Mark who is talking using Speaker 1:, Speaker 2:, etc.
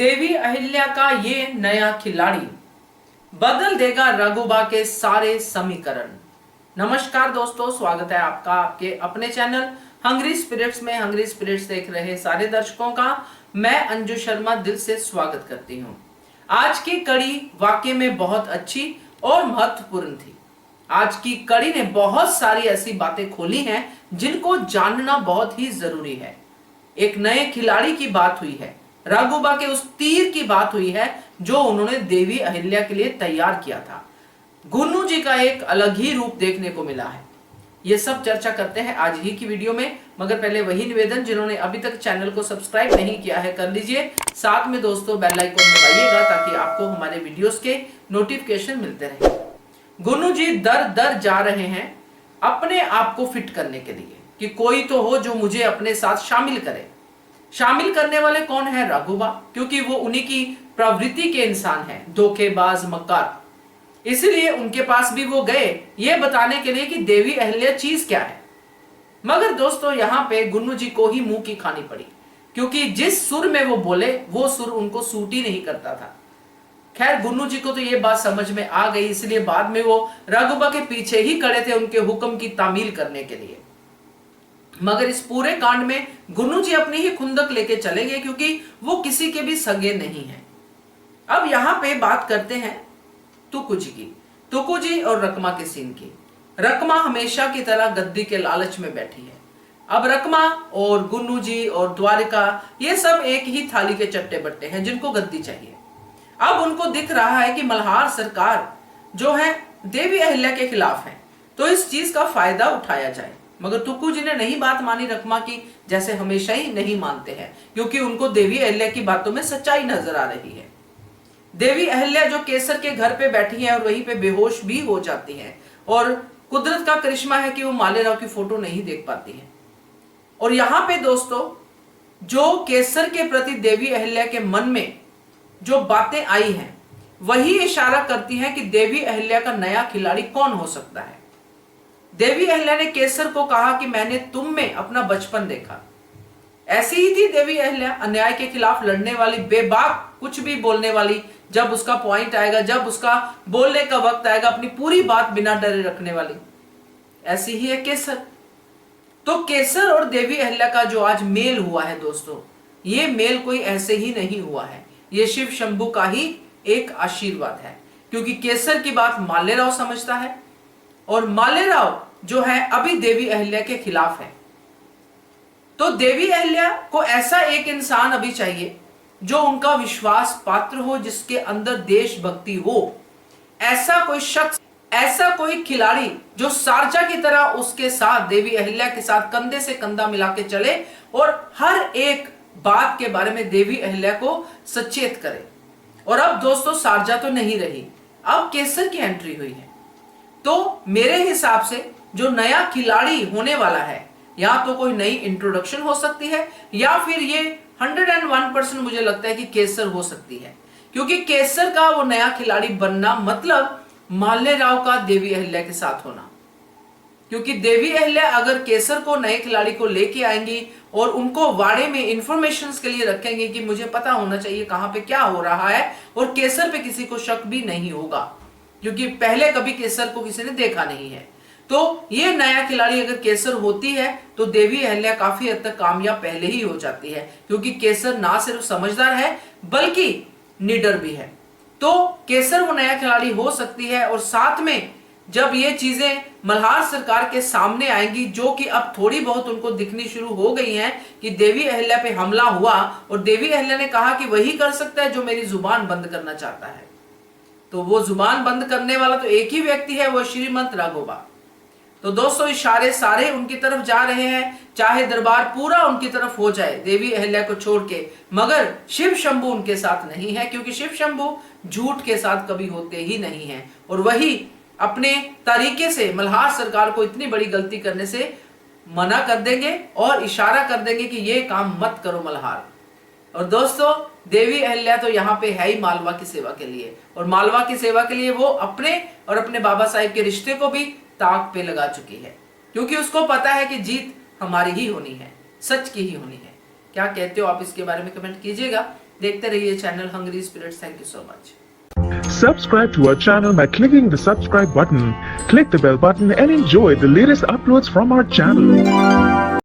Speaker 1: देवी अहिल्या का ये नया खिलाड़ी बदल देगा रघुबा के सारे समीकरण। नमस्कार दोस्तों, स्वागत है आपका आपके अपने चैनल हंग्री स्पिरिट्स में। हंग्री स्पिरिट्स देख रहे सारे दर्शकों का मैं अंजू शर्मा दिल से स्वागत करती हूं। आज की कड़ी वाकई में बहुत अच्छी और महत्वपूर्ण थी। आज की कड़ी ने बहुत सारी ऐसी बातें खोली हैं जिनको जानना बहुत ही जरूरी है। एक नए खिलाड़ी की बात हुई है, रघुबा के उस तीर की बात हुई है जो उन्होंने देवी अहिल्या के लिए तैयार किया था। गुन्नू जी का एक अलग ही रूप देखने को मिला है। ये सब चर्चा करते हैं आज ही की वीडियो में, मगर पहले वही निवेदन, जिन्होंने अभी तक चैनल को सब्सक्राइब नहीं किया है कर लीजिए। साथ में दोस्तों बेल आइकन दबाइएगा ताकि आपको हमारे वीडियोस के नोटिफिकेशन मिलते रहे। गुन्नू जी दर दर जा रहे हैं अपने आप को फिट करने के लिए कि कोई तो हो जो मुझे अपने साथ शामिल करे। शामिल करने वाले कौन है? रघुबा, क्योंकि वो उन्हीं की प्रवृत्ति के इंसान हैं, धोखेबाज मक्कार। इसलिए उनके पास भी वो गए ये बताने के लिए कि देवी अहिल्या चीज क्या है। मगर दोस्तों यहां पे गुन्नू जी को ही मुंह की खानी पड़ी, क्योंकि जिस सुर में वो बोले वो सुर उनको सूट ही नहीं करता था। खैर गुन्नू जी को तो ये बात समझ में आ गई, इसलिए बाद में वो रघुबा के पीछे ही खड़े थे उनके हुक्म की तामील करने के लिए। मगर इस पूरे कांड में गुन्नू जी अपनी ही खुंदक लेके चले गए, क्योंकि वो किसी के भी सगे नहीं हैं। अब यहां पे बात करते हैं तुकु जी की, तुकु जी और रकमा के सीन की। रकमा हमेशा की तरह गद्दी के लालच में बैठी है। अब रकमा और गुन्नू जी और द्वारिका ये सब एक ही थाली के चट्टे बट्टे हैं जिनको गद्दी चाहिए। अब उनको दिख रहा है कि मल्हार सरकार जो है देवी अहिल्या के खिलाफ है, तो इस चीज का फायदा उठाया जाए। मगर तुकु जी ने नहीं बात मानी रकमा की, जैसे हमेशा ही नहीं मानते हैं, क्योंकि उनको देवी अहिल्या की बातों में सच्चाई नजर आ रही है। देवी अहिल्या जो केसर के घर पे बैठी है और वहीं पे बेहोश भी हो जाती है, और कुदरत का करिश्मा है कि वो मालेराव की फोटो नहीं देख पाती है। और यहां पे दोस्तों जो केसर के प्रति देवी अहिल्या के मन में जो बातें आई हैं वही इशारा करती हैं कि देवी अहिल्या का नया खिलाड़ी कौन हो सकता है। देवी अहिल्या ने केसर को कहा कि मैंने तुम में अपना बचपन देखा। ऐसी ही थी देवी अहिल्या, अन्याय के खिलाफ लड़ने वाली, बेबाक कुछ भी बोलने वाली। जब उसका पॉइंट आएगा, जब उसका बोलने का वक्त आएगा, अपनी पूरी बात बिना डरे रखने वाली। ऐसी ही है केसर। तो केसर और देवी अहिल्या का जो आज मेल हुआ है दोस्तों, ये मेल कोई ऐसे ही नहीं हुआ है, ये शिव शंभू का ही एक आशीर्वाद है। क्योंकि केसर की बात मालेराव समझता है और मालेराव जो है अभी देवी अहिल्या के खिलाफ है। तो देवी अहिल्या को ऐसा एक इंसान अभी चाहिए जो उनका विश्वास पात्र हो, जिसके अंदर देशभक्ति हो। ऐसा कोई शख्स, ऐसा कोई खिलाड़ी जो शारजा की तरह उसके साथ, देवी अहिल्या के साथ कंधे से कंधा मिला के चले और हर एक बात के बारे में देवी अहिल्या को सचेत करे। और अब दोस्तों शारजा तो नहीं रही, अब केसर की एंट्री हुई है। तो मेरे हिसाब से जो नया खिलाड़ी होने वाला है, या तो कोई नई इंट्रोडक्शन हो सकती है, या फिर ये 101% मुझे लगता है कि केसर हो सकती है। क्योंकि केसर का वो नया खिलाड़ी बनना मतलब मालेराव का देवी अहिल्या के साथ होना। क्योंकि देवी अहिल्या अगर केसर को, नए खिलाड़ी को लेके आएंगी और उनको वाड़े में इंफॉर्मेशन के लिए रखेंगे कि मुझे पता होना चाहिए कहां पे क्या हो रहा है, और केसर पे किसी को शक भी नहीं होगा, क्योंकि पहले कभी केसर को किसी ने देखा नहीं है। तो ये नया खिलाड़ी अगर केसर होती है तो देवी अहिल्या काफी हद तक कामयाब पहले ही हो जाती है, क्योंकि केसर ना सिर्फ समझदार है बल्कि निडर भी है। तो केसर वो नया खिलाड़ी हो सकती है। और साथ में जब ये चीजें मल्हार सरकार के सामने आएंगी, जो कि अब थोड़ी बहुत उनको दिखनी शुरू हो गई हैं कि देवी अहिल्या पे हमला हुआ और देवी अहिल्या ने कहा कि वही कर सकता है जो मेरी जुबान बंद करना चाहता है, तो वो जुबान बंद करने वाला तो एक ही व्यक्ति है, वो श्रीमंत रघुबा। तो दोस्तों इशारे सारे उनकी तरफ जा रहे हैं, चाहे दरबार पूरा उनकी तरफ हो जाए देवी अहिल्या को छोड़ के, मगर शिव शंभू उनके साथ नहीं है, क्योंकि शिव शंभू झूठ के साथ कभी होते ही नहीं है। और वही अपने तरीके से मल्हार सरकार को इतनी बड़ी गलती करने से मना कर देंगे और इशारा कर देंगे कि ये काम मत करो मल्हार। और दोस्तों देवी अहिल्या तो यहाँ पे है ही मालवा की सेवा के लिए, और मालवा की सेवा के लिए वो अपने और अपने बाबा साहिब के रिश्ते को भी ताक पे लगा चुकी है, क्योंकि उसको पता है कि जीत हमारी ही होनी है, सच की ही होनी है। क्या कहते हो आप इसके बारे में कमेंट कीजिएगा। देखते रहिए channel hungry spirits. Thank you so much.
Speaker 2: Subscribe to our channel by clicking the subscribe button. Click the bell button and enjoy the latest uploads from our channel.